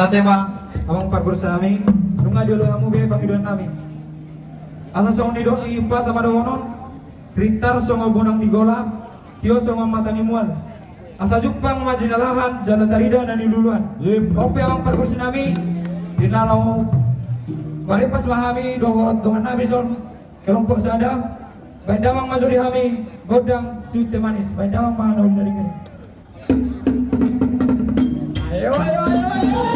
tema amang parkursa nami nunga dulu amu be pakiduan nami asa song ni dok ni pas sama donon ritar song gonang ni gola tio song mata ni mual asa jupang majinalahan jalan tarida dan duluan ope amang parkursa nami dinalau mari pas mahami dohot dengan nabi son kelompok sada bandamang maju di hami godang sute manis bandamang mana dari kene ayo ayo ayo ayo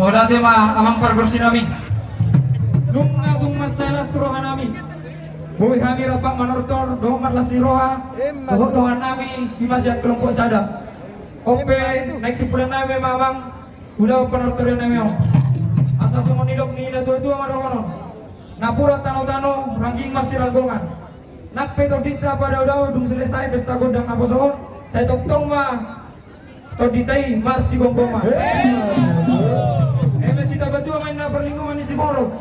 Hola tema amang parkursi nami nunga tung masala suruhan nami buwi kami rapak manortor domat las diroha kebutuhan nami di masjid kelompok sada ope naik sipulan nami mamang udah penortor nami asa semua nidok ni na tua-tua marokono napura tano-tano rangging masih ranggongan nakpeto dita pada daw dung selesai pesta godang aposon. Saya tong ma toditai marsi bongbong ma. Mesita batua main na perlingkungan di Siborok.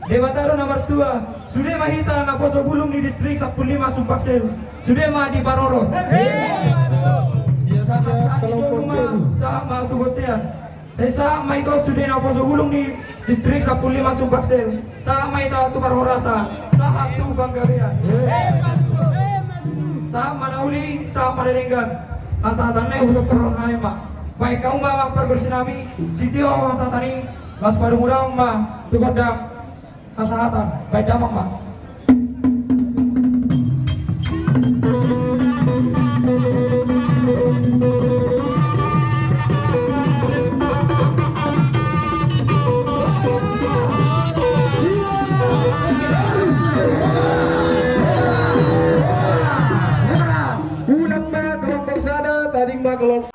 Debataro nomor 2 sudah mahita na poso bulung di distrik 15 Sumpaksel. Sudah mah di Paroro. Sama tubuhnya. Saya sama itu sudah na poso bulung di distrik 15 Sumpaksel. Sama itu tu Parhorasa. Satu Banggaria. Sama nauli sama derenggan. Asatannya untuk terang ayam mak. Baik kamu mah perbersinami. Sitio asatani las pada mudang mah tu godang kesehatan baik damang mak. Ulang ba kelompok sana tading ba kelompok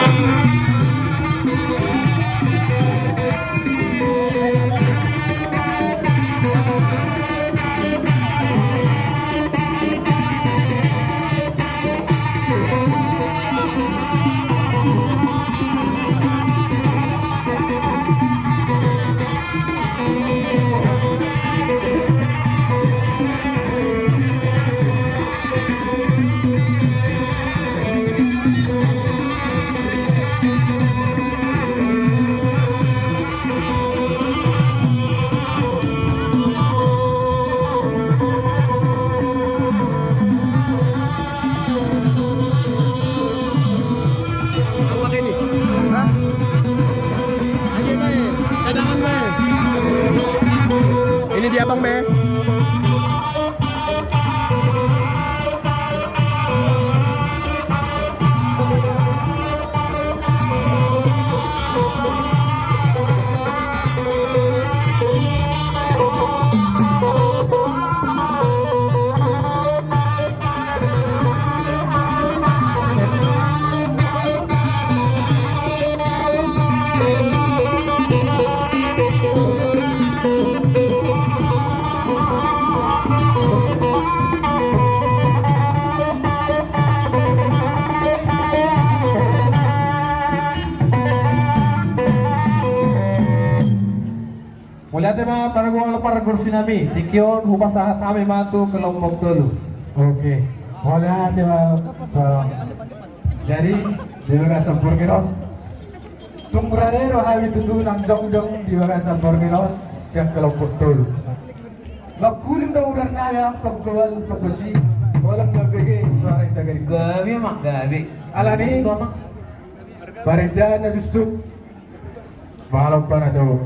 ini dia Bang Be. Mula tema para kursinami, tikyon hupasahat kami matu kelompok dulu. Oke, mula tema jadi dia ka sampur kiron. Tungguradero hawi tutu nang jong dia ka sampur kiron siap kelompok dulu. Makulim daw udah nabi ang pagkawal pagkursi, walang mabigay suara ita gari. Gabi mak gabi. Alani, parinda na susuk, mahalap pa na daw.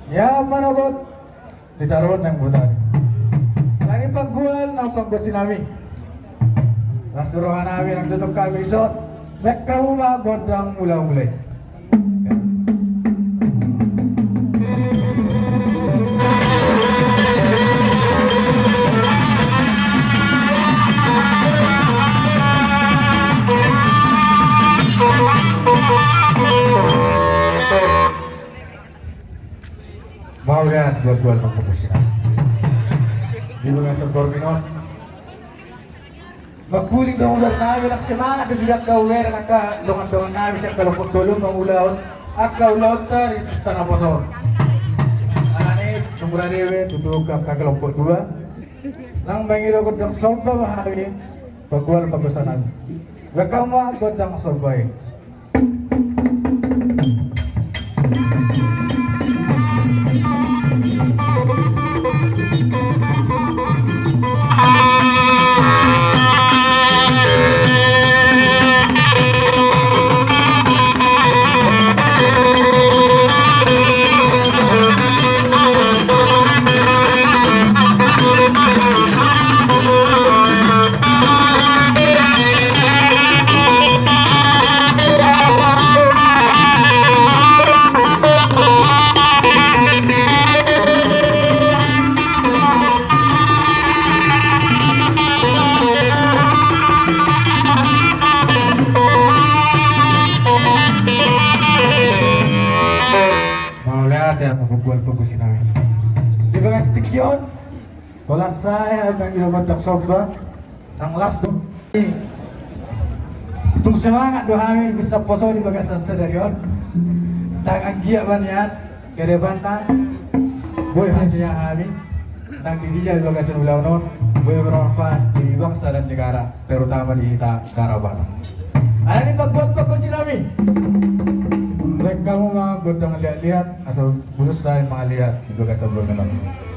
Ya managot ditaruh ng butan. Lagi paggual ng pagkursi namin. Nasuruhan namin ang tutok kami resort. Mek kamu magod ang mula-mulay. Mau lihat buat-buat pagkursi namin. Di ba nga sa Corminon? Magpuling daw ulat namin ang semangat na sila kauwer ang kalungan-lungan namin sa kalungkot tulong ng ulaon at kaulaon ta rin sa na poso. Anip, sumura dewe, tutulog ka kakalungkot dua nang mangilagod ng sompa mahali pagkuwal pagkusanan. Wakaw maagod ng sombay. Pagkusin namin. Di ba nga stick yun? Wala saya ang ginagawa ng sobra. Ang last do. Tung semangat do amin bisa poso di bagasan sedarion. Tang anggia banyan kere banta. Boy hasilnya amin. Nang di dia di bagasan ulah non. Boy bermanfaat di bangsa dan negara, terutama di Karabata. Ada ni pagbuat sinami. Baik kamu mga gotong lihat-lihat, asal bulus tayo mga lihat di bagasan bulan namin.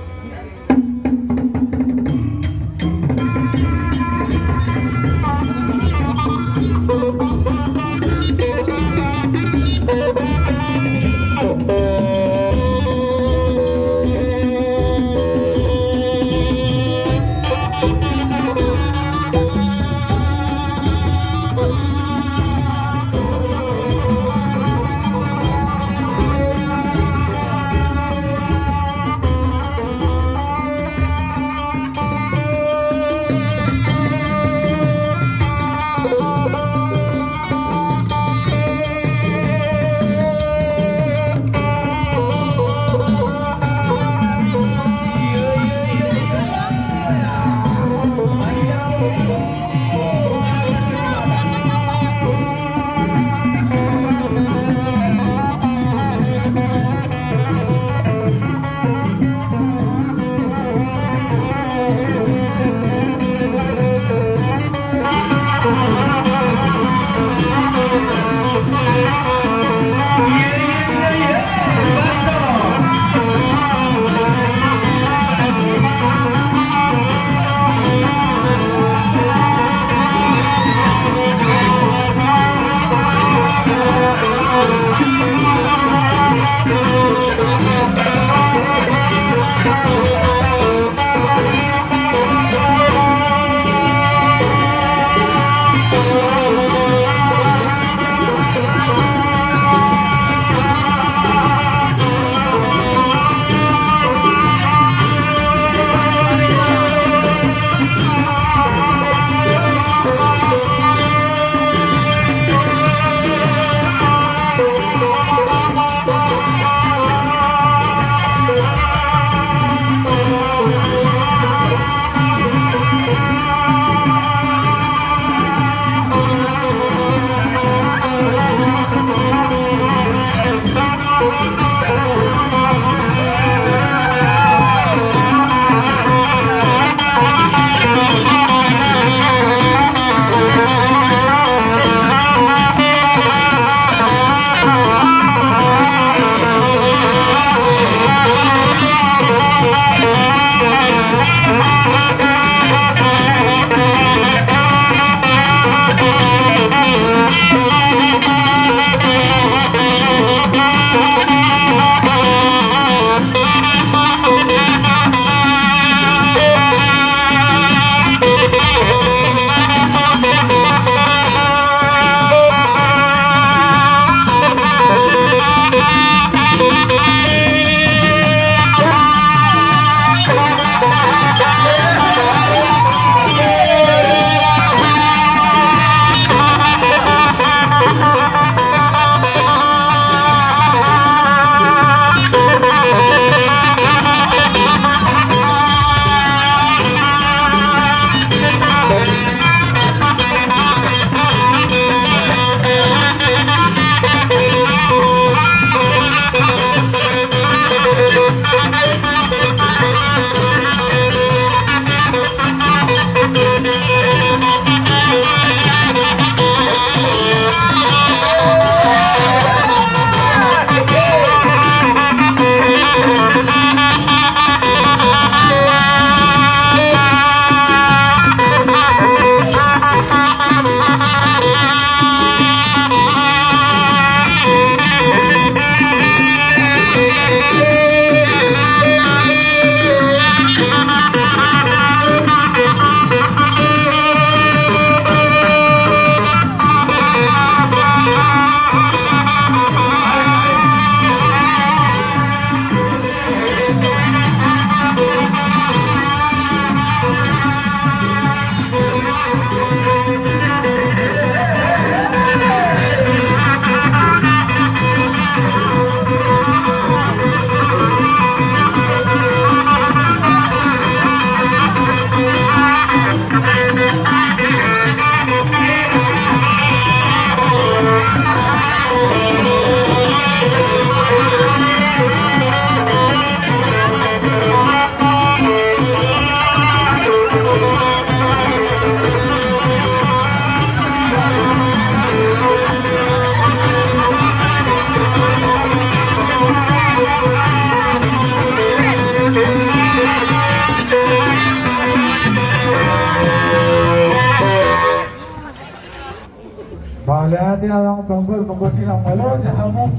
Ate awang panggol silang malo sa mo.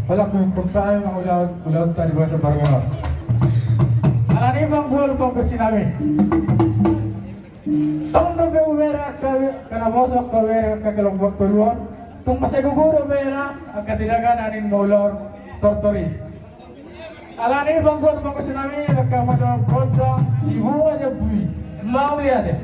Wala kong pagkain ang ulat tadi bahasa barangay. Alani panggol sinabi. Tong no be ubera kana mosok ka wera ka kelompok tuluan. Tung maseguro bera ang katidagan anin maulor tortori. Alani panggol sinabi nagkamata kodang sibuwa sa bui. Mau lihat ya.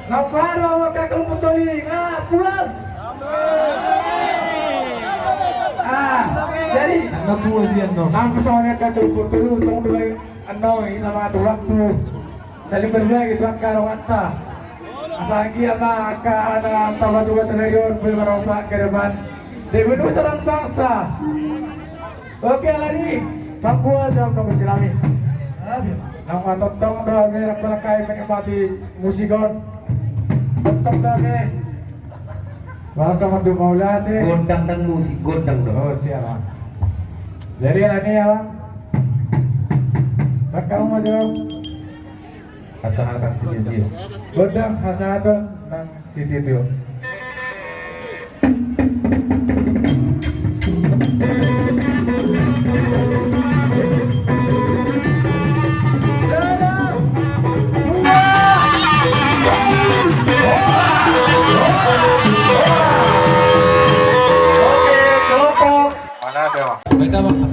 Lamparo maka kelompok toli. Nah, pulas. Jadi Ano po siya no? ang pesawatnya ka kelompok toli utang dulu ano ina mga tulak po. Saling berbagi itu karong atta. Asagi ama ka ana tawa juga senayon punya marofa ke depan. Dewa sarang bangsa. Oke lagi. Pangkual dalam kompetisi kami. Nang matotong doa merak pelakay menikmati musikon. Totong doa Basta magdumaulat eh. Gondang dan musik, gondang dong. Oh siapa? Jadi lagi ya bang. Tak kamu mau jawab? Kasahatan si Tio. Godang hasado ng City Tio. Mana Tio? Baik bang.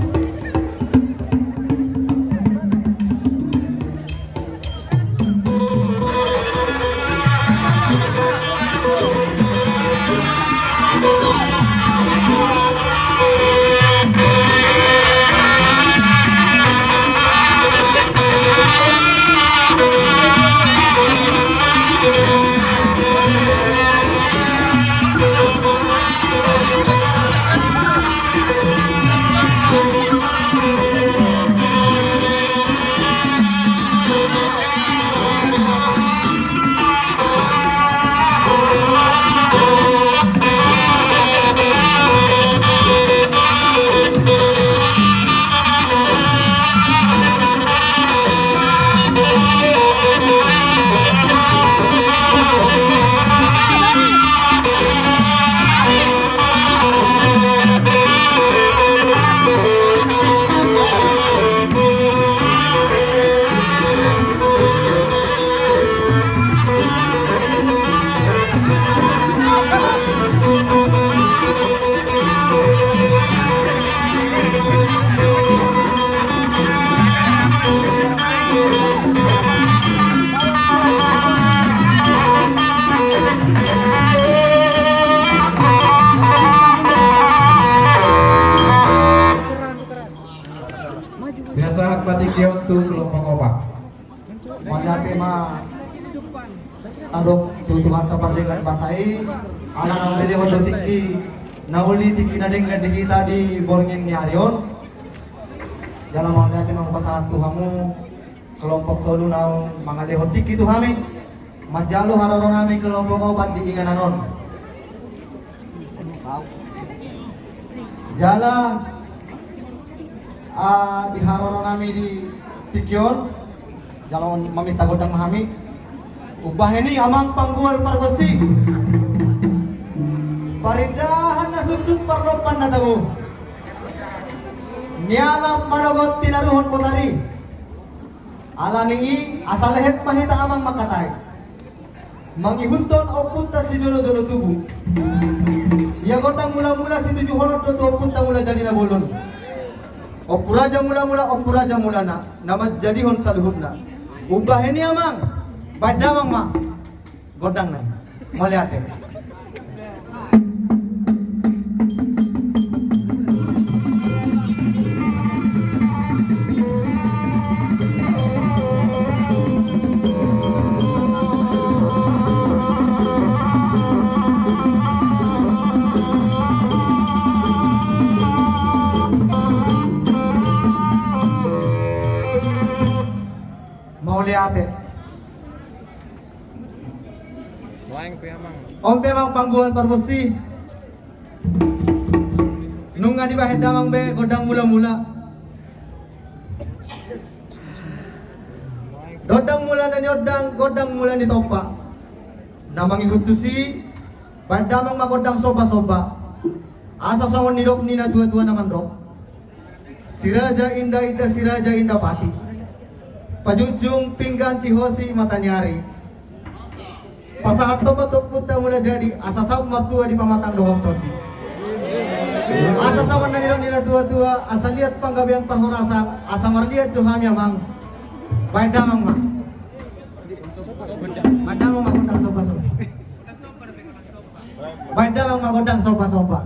Biasa patikyo tu kelompok opak. Mandate ma adok tutuhan tapardegan basai ala nang dede hodo tikki nauli tikki nadeng degi tadi borngin ni arion dalam mandate mang pasahat tuhamu kelompok tolu nau mangale hotikki tu hami majalo haroro nami kelompok obat di ingananon jala di haroro nami di tikyon jalon mamita godang mahami ubah ini amang panggual parbesi parindahan na susuk parlopan na tamu nialam manogot tinaruhon potari ala ningi asal lehet mahita amang makatay mangihunton o punta si dulo-dulo tubuh ya gotang mula-mula si tujuh honor do punta mula jadi na bolon opuraja mula-mula opuraja mula na nama jadi hon saluhutna ubah ini amang badamang ma godang na maliate Mauliate. Om memang pangguan parbosi. Nunga di bahet damang be godang mula-mula. Dodang mula na nyodang godang mula ni topa. Namang ihutusi padamang magodang soba-soba. Asa sawon ni dok ni na dua-dua naman dok. Siraja indah indah siraja indah pati. Pajujung pinggan tihosi matanyari. Pasahat tobat puta mula jadi asasau martua di pamatang dohong todi. Asa sawan na nila tua-tua asa lihat panggabian panghurasan asa marlihat juhanya mang. Baik damang mang. Badamang magodang soba-soba. Badamang magodang soba-soba.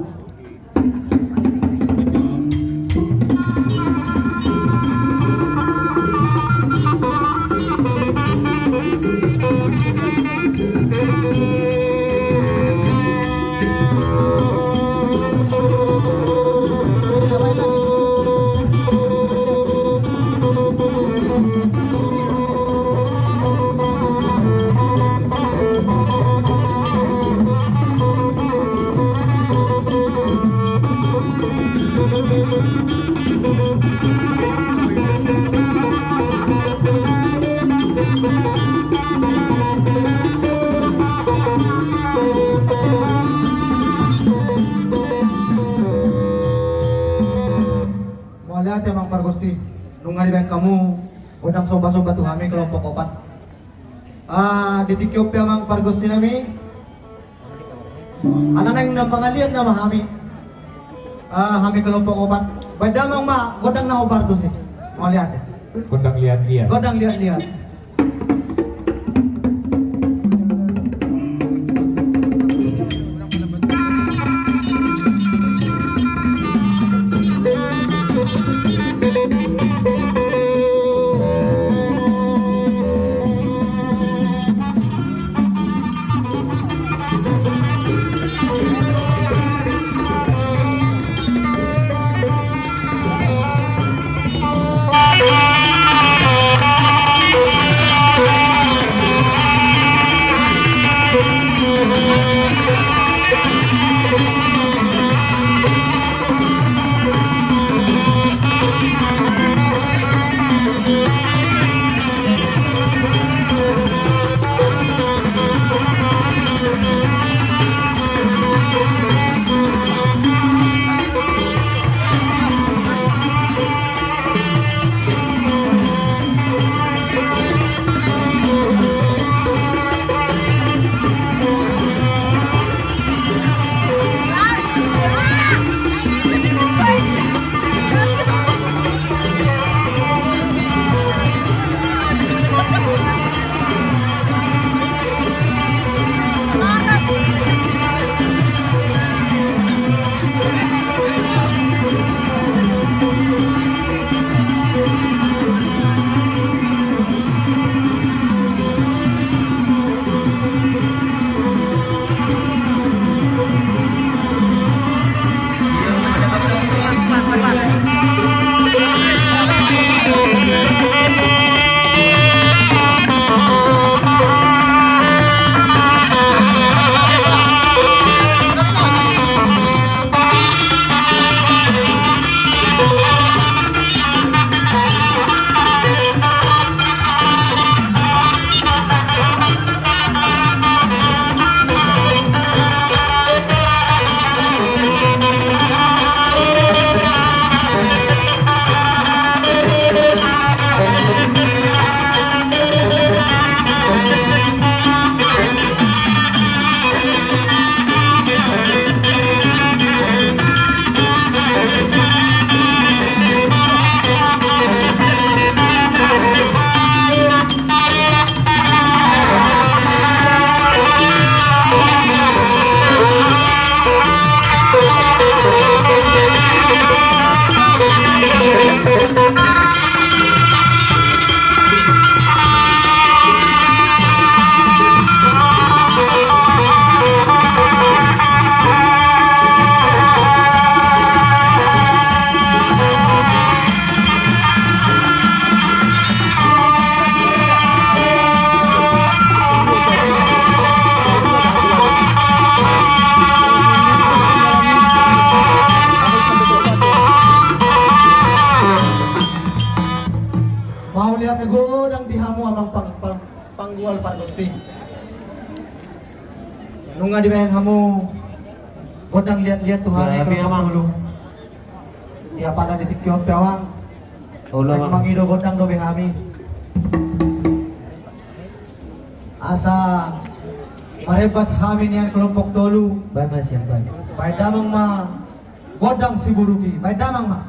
Lihat emang Pargosi, nung ngalibang kamu, udang soba-soba tuh kami kelompok opat. Di Tikyop emang Pargosi nami, anak nang pangalian nama kami, kami kelompok opat. Badamang ma, godang na obar tuh sih, mau lihat ya? Gondang lihat-lihat. Godang lihat-lihat. panggual Pargosi. Nung nga di ba kamu godang lihat-lihat Tuhan ay kelompok dulu. Ya pada di tikyop tawang. Ulo mangido godang do kami. Asa marebas kami niyan kelompok dulu. Banas yang baik. Baik damang ma godang siburuki. Baik damang ma.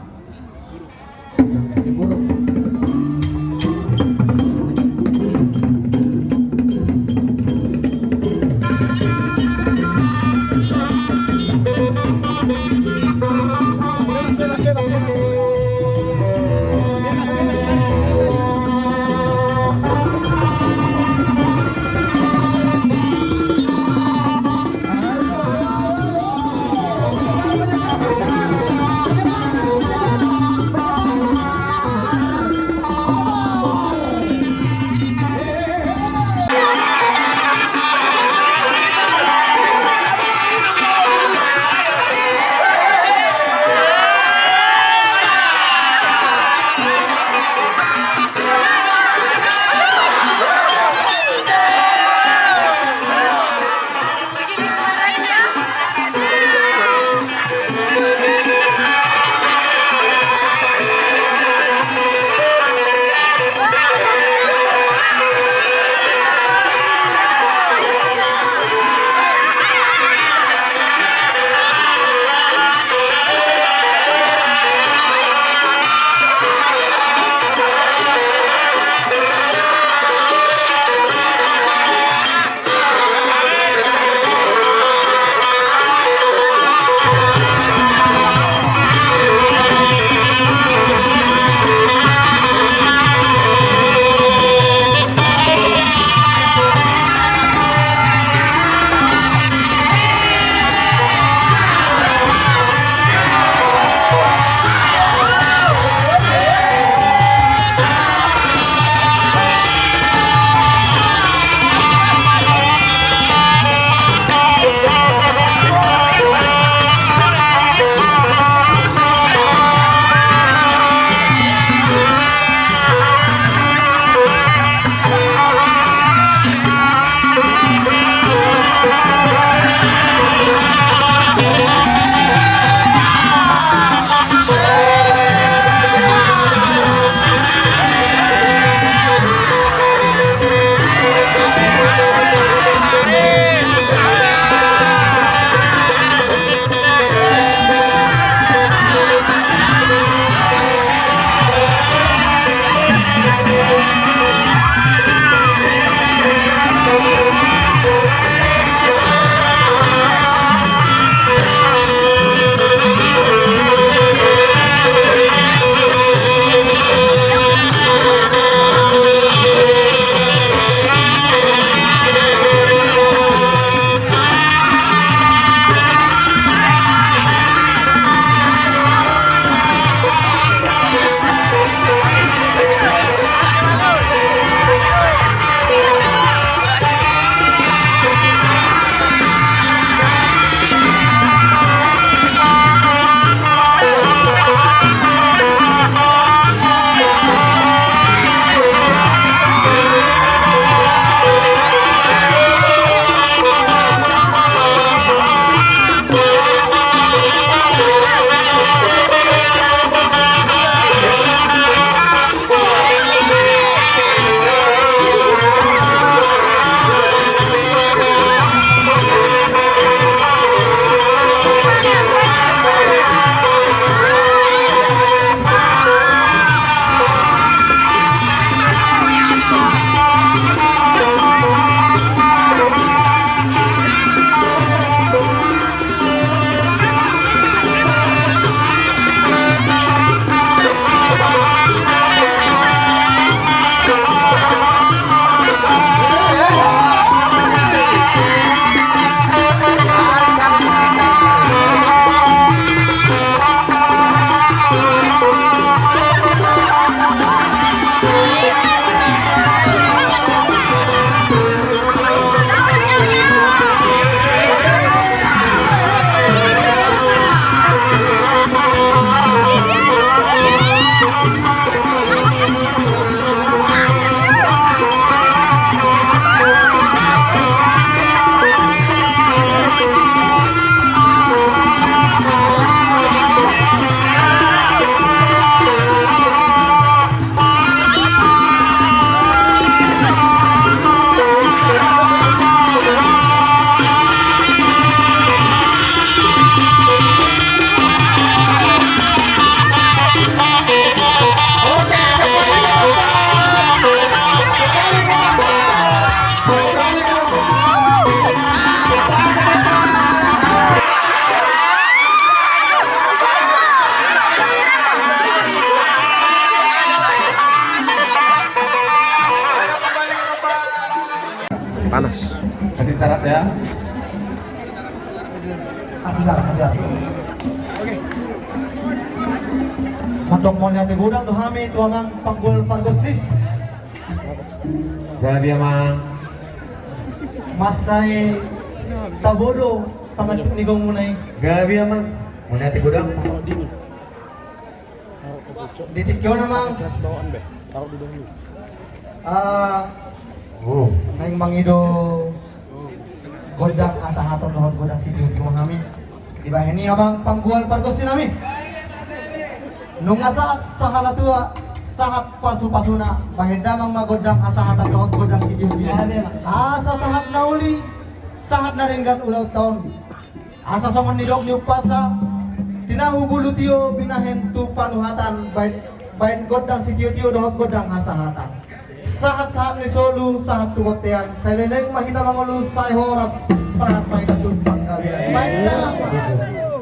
Kasih tarat ya. Kasih dah. Matong mo niya gudang do hami tuangang panggul pargosi. Gabi mang. Masay tabodo pangatuk ni gong munay. Gabi mang. Muna ti gudang. Ditikyo namang Oh. nang mangido godang asa haton dohon godang si Diyo kami. Diba ini abang panggual pargosi nami. Nung asa sahalatua sahat pasu-pasuna bahedamang magodang asa hatan dohon godang si Diyo. Asa sahat nauli sahat na ringgan ulaw taon. Asa songon nidok ni upasa tinahu bulu tiyo binahentu panuhatan bain godang si Tiyo dohot godang hasahatan. Sahat-sahat ni solu sahat tukotean saleleng mahita mangulu say horas sahat mahita tumpang gabi. Baik dah.